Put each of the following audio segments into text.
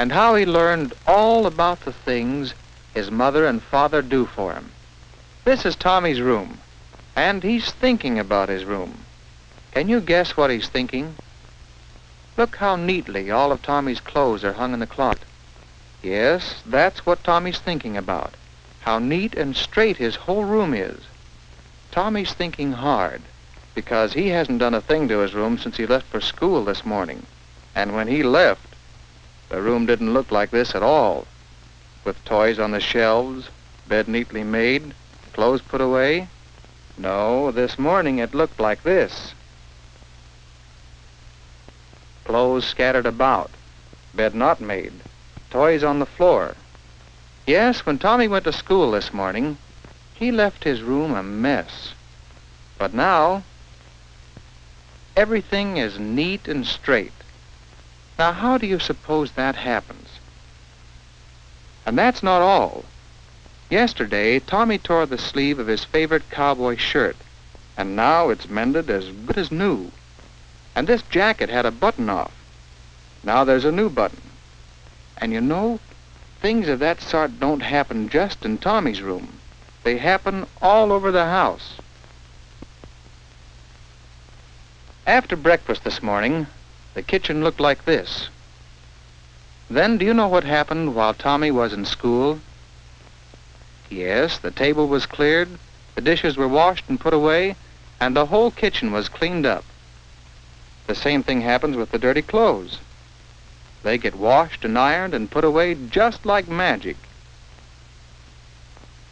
and how he learned all about the things his mother and father do for him. This is Tommy's room, and he's thinking about his room. Can you guess what he's thinking? Look how neatly all of Tommy's clothes are hung in the closet. Yes, that's what Tommy's thinking about, how neat and straight his whole room is. Tommy's thinking hard, because he hasn't done a thing to his room since he left for school this morning. And when he left, the room didn't look like this at all, with toys on the shelves, bed neatly made, clothes put away. No, this morning it looked like this. Clothes scattered about, bed not made, toys on the floor. Yes, when Tommy went to school this morning, he left his room a mess. But now, everything is neat and straight. Now, how do you suppose that happens? And that's not all. Yesterday, Tommy tore the sleeve of his favorite cowboy shirt, and now it's mended as good as new. And this jacket had a button off. Now there's a new button. And you know, things of that sort don't happen just in Tommy's room. They happen all over the house. After breakfast this morning, the kitchen looked like this. Then, do you know what happened while Tommy was in school? Yes, the table was cleared, the dishes were washed and put away, and the whole kitchen was cleaned up. The same thing happens with the dirty clothes. They get washed and ironed and put away just like magic.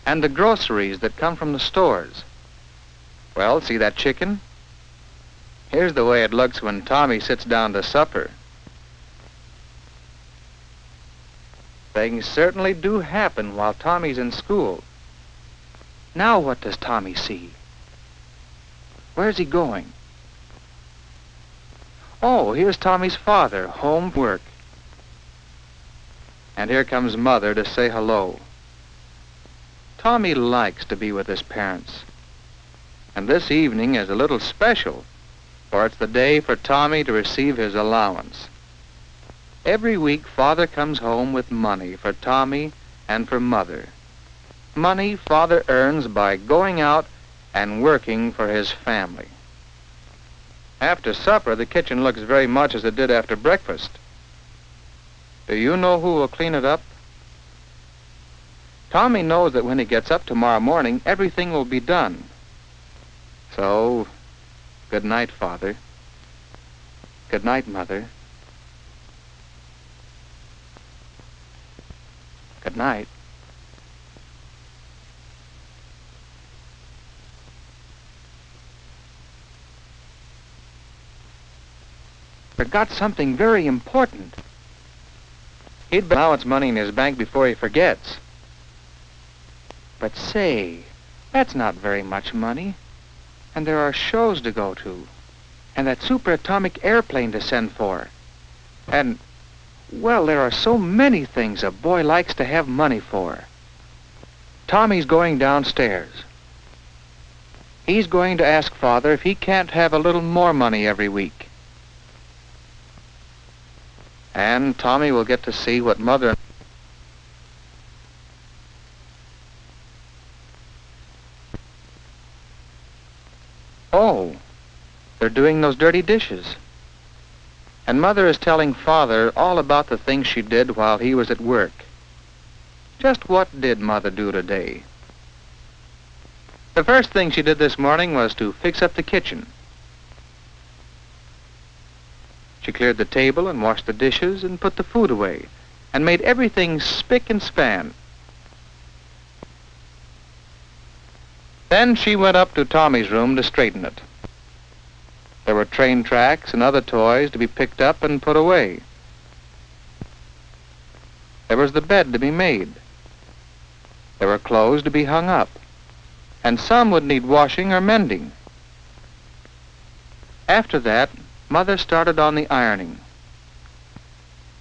And the groceries that come from the stores. Well, see that chicken? Here's the way it looks when Tommy sits down to supper. Things certainly do happen while Tommy's in school. Now what does Tommy see? Where's he going? Oh, here's Tommy's father, home from work. And here comes Mother to say hello. Tommy likes to be with his parents. And this evening is a little special, for it's the day for Tommy to receive his allowance. Every week, Father comes home with money for Tommy and for Mother. Money Father earns by going out and working for his family. After supper, the kitchen looks very much as it did after breakfast. Do you know who will clean it up? Tommy knows that when he gets up tomorrow morning, everything will be done. So, good night, Father. Good night, Mother. Good night. Forgot something very important. He'd better allowance money in his bank before he forgets. But say, that's not very much money. And there are shows to go to. And that superatomic airplane to send for. And, well, there are so many things a boy likes to have money for. Tommy's going downstairs. He's going to ask Father if he can't have a little more money every week. And Tommy will get to see what Mother... Oh, they're doing those dirty dishes. And Mother is telling Father all about the things she did while he was at work. Just what did Mother do today? The first thing she did this morning was to fix up the kitchen. She cleared the table and washed the dishes and put the food away and made everything spick and span. Then she went up to Tommy's room to straighten it. There were train tracks and other toys to be picked up and put away. There was the bed to be made. There were clothes to be hung up, and some would need washing or mending. After that, Mother started on the ironing.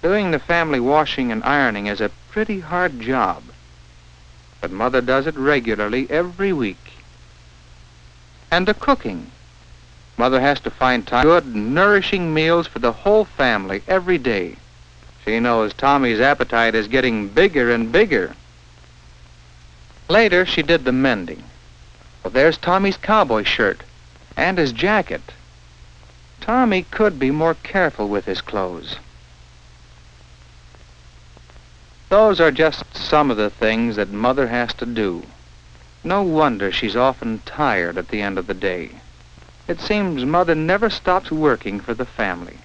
Doing the family washing and ironing is a pretty hard job, but Mother does it regularly every week. And the cooking. Mother has to find time for good, nourishing meals for the whole family every day. She knows Tommy's appetite is getting bigger and bigger. Later, she did the mending. Well, there's Tommy's cowboy shirt and his jacket. Tommy could be more careful with his clothes. Those are just some of the things that Mother has to do. No wonder she's often tired at the end of the day. It seems Mother never stops working for the family.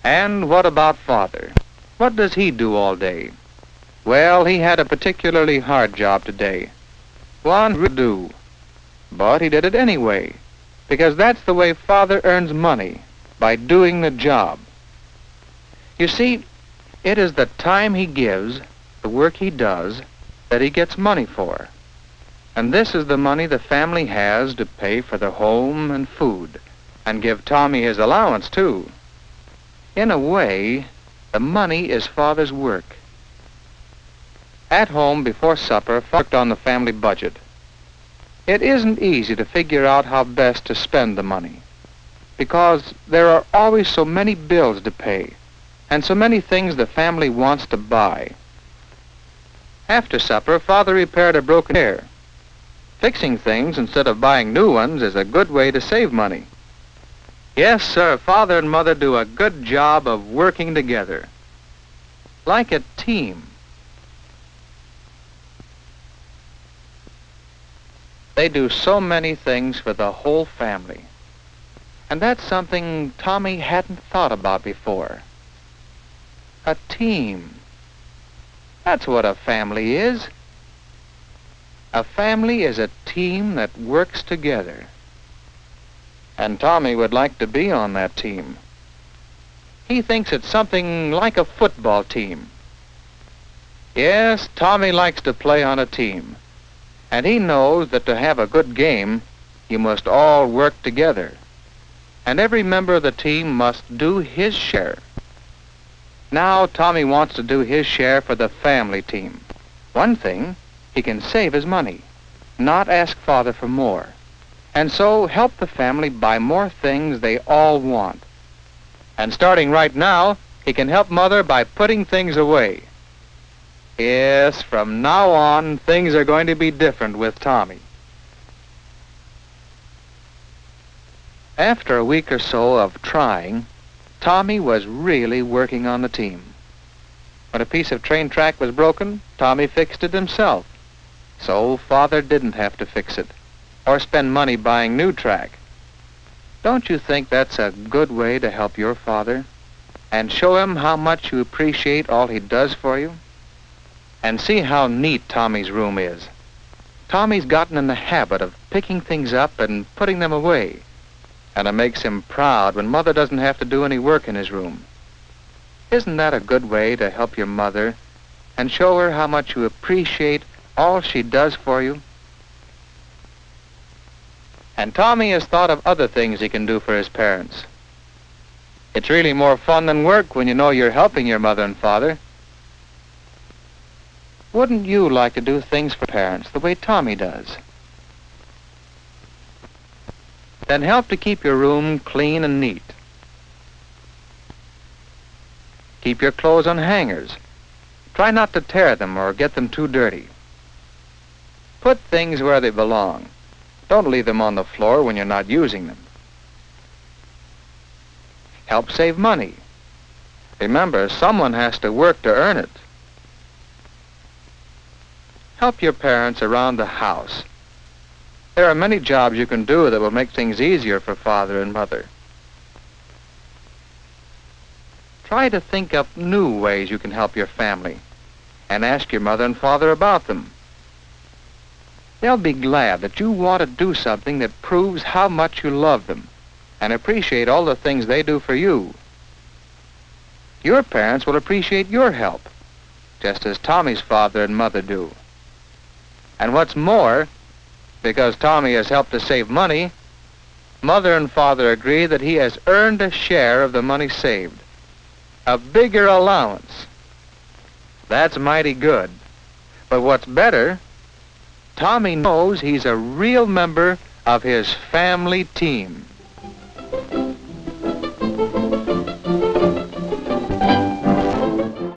And what about Father? What does he do all day? Well, he had a particularly hard job today. One to do. But he did it anyway, because that's the way Father earns money, by doing the job. You see, it is the time he gives, the work he does, that he gets money for. And this is the money the family has to pay for the home and food, and give Tommy his allowance, too. In a way, the money is Father's work. At home, before supper, Father worked on the family budget. It isn't easy to figure out how best to spend the money, because there are always so many bills to pay, and so many things the family wants to buy. After supper, Father repaired a broken chair. Fixing things instead of buying new ones is a good way to save money. Yes, sir, Father and Mother do a good job of working together, like a team. They do so many things for the whole family. And that's something Tommy hadn't thought about before. A team. That's what a family is. A family is a team that works together. And Tommy would like to be on that team. He thinks it's something like a football team. Yes, Tommy likes to play on a team. And he knows that to have a good game, you must all work together. And every member of the team must do his share. Now Tommy wants to do his share for the family team. One thing, he can save his money, not ask Father for more, and so help the family buy more things they all want. And starting right now, he can help Mother by putting things away. Yes, from now on, things are going to be different with Tommy. After a week or so of trying, Tommy was really working on the team. When a piece of train track was broken, Tommy fixed it himself. So Father didn't have to fix it, or spend money buying new track. Don't you think that's a good way to help your father, and show him how much you appreciate all he does for you? And see how neat Tommy's room is. Tommy's gotten in the habit of picking things up and putting them away, and it makes him proud when Mother doesn't have to do any work in his room. Isn't that a good way to help your mother and show her how much you appreciate all she does for you? And Tommy has thought of other things he can do for his parents. It's really more fun than work when you know you're helping your mother and father. Wouldn't you like to do things for parents the way Tommy does? Then help to keep your room clean and neat. Keep your clothes on hangers. Try not to tear them or get them too dirty. Put things where they belong. Don't leave them on the floor when you're not using them. Help save money. Remember, someone has to work to earn it. Help your parents around the house. There are many jobs you can do that will make things easier for Father and Mother. Try to think up new ways you can help your family, and ask your mother and father about them. They'll be glad that you want to do something that proves how much you love them and appreciate all the things they do for you. Your parents will appreciate your help, just as Tommy's father and mother do. And what's more, because Tommy has helped to save money, Mother and Father agree that he has earned a share of the money saved, a bigger allowance. That's mighty good. But what's better, Tommy knows he's a real member of his family team.